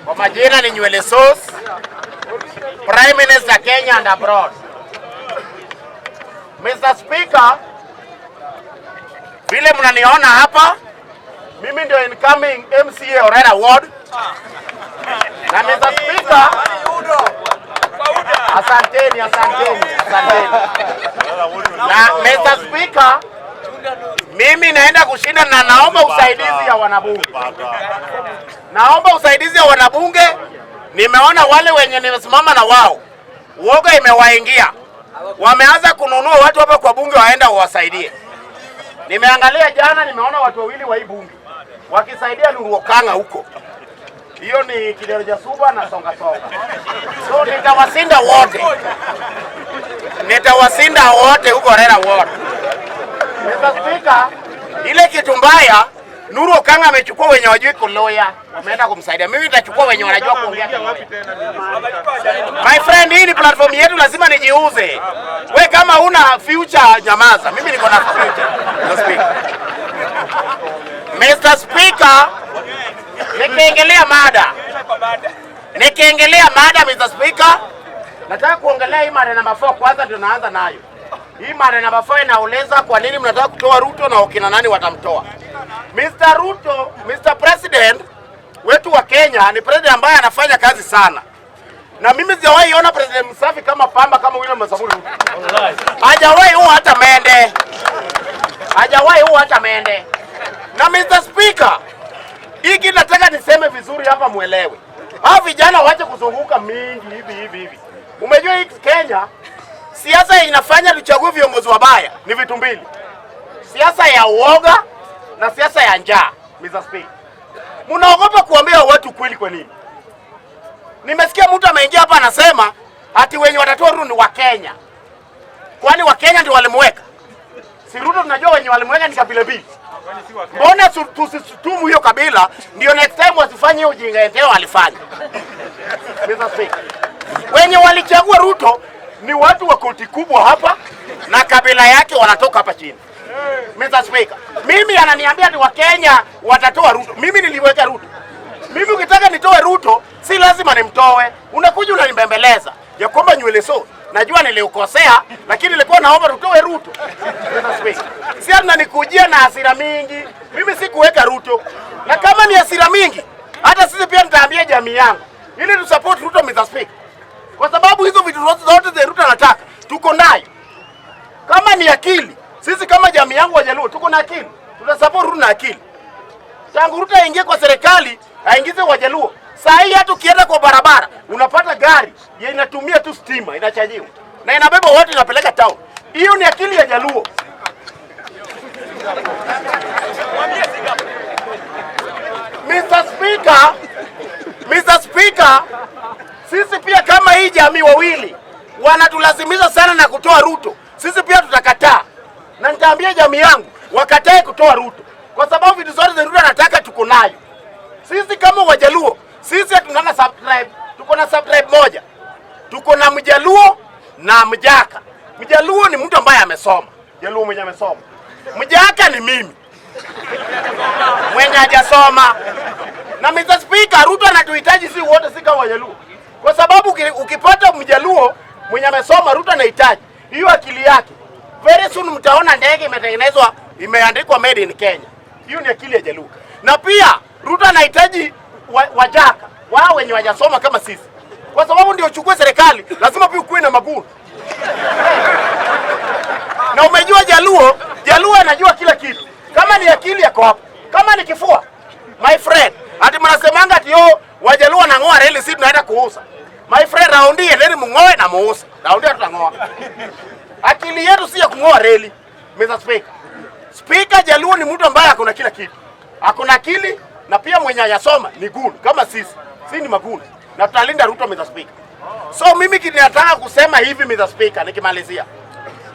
Kwa majina ni Nywele Sauce, Prime Minister Kenya and abroad. Mr. Speaker, vile mnaniona hapa, mimi ndio incoming MCA Orera Ward. Na Mr. Speaker, asanteni. Na Mr. Speaker, mimi naenda kushinda na naomba usaidizi ya wanabunge. Naomba usaidizi ya wanabunge. Nimeona wale wenye nimesimama na wao, uoga imewaingia. Wameanza kununua watu hapa kwa bunge waenda wasaidie. Nimeangalia jana, nimeona watu wawili wa hii bunge wakisaidia Nuru Okanga huko. Hiyo ni Kidereja Suba na Songa. So nitawasinda wote huko Orera Ward. Mr. Speaker, ile kitu mbaya, Nuru Okanga amechukua wenye wajui kuloya, wameenda kumsaidia. Mimi nitachukua wenye wanajua kuongea. My friend, hii ni platform yetu, lazima nijiuze. We kama una future nyamaza, mimi niko na future. Mr. Speaker, nikiingilia mada Mr. Speaker, nataka kuongelea hii mada namba 4 kwanza, ndio naanza nayo. Hii mada namba 4 inaeleza kwa nini mnataka kutoa Ruto na wakina nani watamtoa. Mr. Ruto, Mr. President wetu wa Kenya ni president ambaye anafanya kazi sana. Na mimi sijawahi ona president msafi kama pamba kama William Samoei Ruto. Hajawahi hata mende. Na Mr. Speaker, hiki nataka niseme vizuri hapa muelewe. Hao vijana waache kuzunguka mingi hivi. Umejua hii Kenya siasa inafanya tuchague viongozi wabaya ni vitu mbili. Siasa ya uoga na siasa ya njaa. Mr. Speaker, mnaogopa kuambia watu kweli kwa nini? Nimesikia mtu ameingia hapa anasema ati wenye watatoa Ruto ni wa Kenya. Kwani wa Kenya ndio walimweka? Si Ruto tunajua wenye walimweka ni kabila mbili. Mbona tusitumu hiyo kabila ndio next time wasifanye hiyo ujinga yao alifanya. Mr. Speaker, wenye walichagua Ruto ni watu wa koti kubwa hapa na kabila yake wanatoka hapa chini. Mr. Speaker, mimi ananiambia ni wa Kenya watatoa Ruto. Mimi niliweka Ruto. Mimi ukitaka nitoe Ruto, si lazima nimtoe. Unakuja unanibembeleza ya kwamba Nywele Sauce. Najua niliukosea, lakini nilikuwa naomba tutoe Ruto. Mr. Speaker, si ananikujia na hasira mingi. Mimi si kuweka Ruto. Na kama ni hasira mingi, hata sisi pia nitaambia jamii yangu ili tu support Ruto, Mr. Speaker. Kwa sababu hizo vitu zote za Ruto anataka tuko nayo. Kama ni akili, sisi kama jamii yangu Wajaluo tuko na akili. Tutasupport Ruto na akili. Tangu Ruto aingie kwa serikali, aingize Wajaluo. Saa hii hata ukienda kwa barabara, unapata gari ya inatumia tu stima, inachajiwa. Na inabeba watu inapeleka town. Hiyo ni akili ya Jaluo. Mr. Speaker, sisi pia kama hii jamii wawili wanatulazimisha sana na kutoa Ruto. Sisi pia tutakataa. Na nitaambia jamii yangu wakatae kutoa Ruto. Kwa sababu vitu zote za Ruto anataka tuko nayo. Sisi kama Wajaluo, sisi tunana subtribe. Tuko na subtribe moja. Tuko na Mjaluo na Mjaka. Mjaluo ni mtu ambaye amesoma. Jaluo mwenye amesoma. Mjaka ni mimi mwenye hajasoma. Na Mr. Speaker, Ruto anatuhitaji si wote, si kama Wajaluo. Kwa sababu ukipata Mjaluo mwenye amesoma, Ruto anahitaji hiyo akili yake. Very soon mtaona ndege imetengenezwa imeandikwa made in Kenya. Hiyo ni akili ya Jaluo. Na pia Ruto anahitaji Wajaka, wao wenye hawajasoma kama sisi. Kwa sababu ndio uchukue serikali, lazima pia ukuwe na maguru. Na umejua Jaluo anajua kila kitu. Kama ni akili yako hapo, kama ni kifua, my friend, ati mnasemanga ati Wajaluo wanang'oa reli, sisi tunaenda kuuza. My friend, raundi endeni mng'oe na muuza. Raundi tutang'oa. Akili yetu si ya kung'oa reli. Mr. Speaker, Jaluo ni mtu ambaye akona kila kitu. Akona akili na pia mwenye hajasoma ni guni kama sisi. Sisi ni maguni. Na tutalinda Ruto, Mr. Speaker. So mimi kinataka kusema hivi, Mr. Speaker, nikimalizia.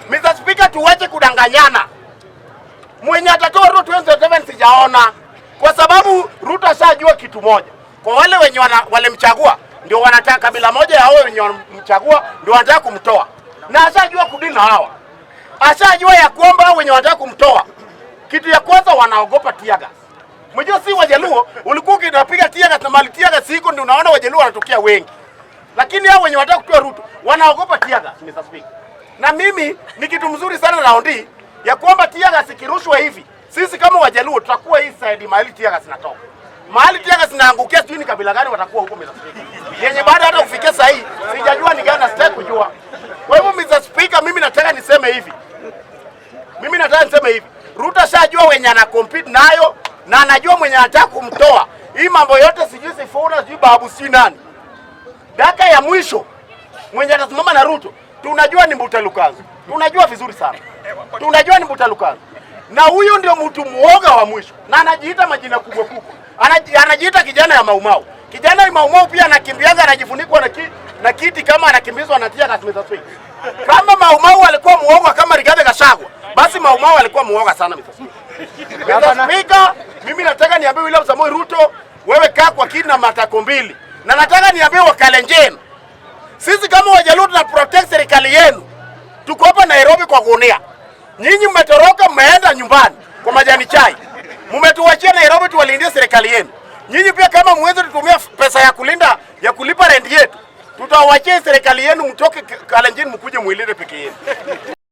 Mr. Speaker, tuwache kudanganyana. Mwenye atatoa Ruto 2027 sijaona. Kwa sababu Ruto ashajua kitu moja. Kwa wale wenye walimchagua ndio wanataka kabila moja ya hao wenye walimchagua ndio wanataka kumtoa. Na ashajua kudili na hawa. Ashajua ya kwamba wenye wanataka kumtoa, kitu ya kwanza wanaogopa tear gas. Mjua si Wajaluo ulikuwa ukipiga tear gas na malitia siko ndio unaona Wajaluo wanatokea wengi. Lakini hao wenye wanataka kutoa Ruto wanaogopa tiaga, Mr. Speaker. Na mimi ni kitu mzuri sana raundi ya kwamba tiaga sikirushwa hivi. Sisi kama Wajaluo tutakuwa hii side mahali tiaga zinatoka. Mahali tiaga zinaangukia sijui ni kabila gani watakuwa huko, Mr. Speaker. Yenye baada hata kufikia saa hii sijajua ni gani, sitaki kujua. Kwa hivyo Mr. Speaker, mimi nataka niseme hivi. Ruto shajua wenye ana compete nayo na anajua mwenye anataka kumtoa. Hii mambo yote sijui Sifuna sijui Babu si nani. Daka ya mwisho mwenye atasimama na Ruto tunajua ni Mbuta Lukanzo. Tunajua vizuri sana. Tunajua ni Mbuta Lukanzo. Na huyu ndio mtu muoga wa mwisho. Na anajiita majina kubwa kubwa. Anajiita kijana ya Maumau. Kijana ya Maumau pia anakimbianga, anajifunikwa na kiti kama anakimbizwa na tia Mr. Speaker. Kama Maumau alikuwa muoga kama Rigathi Gachagua, basi Maumau alikuwa muoga sana, Mr. Speaker. Mimi nataka niambie William Samoei Ruto, wewe kaa kwa kina matako mbili. Na nataka niambie Wakalenjin, sisi kama Wajaluo tuna protect serikali yenu. Tuko hapa Nairobi kwa gunia. Nyinyi mmetoroka mmeenda nyumbani kwa majani chai. Mmetuachia Nairobi tuwalindie serikali yenu. Nyinyi pia kama mweze tutumia pesa ya kulipa rent yetu, tutawachia serikali yenu, mtoke Kalenjin mkuje muilinde peke yenu.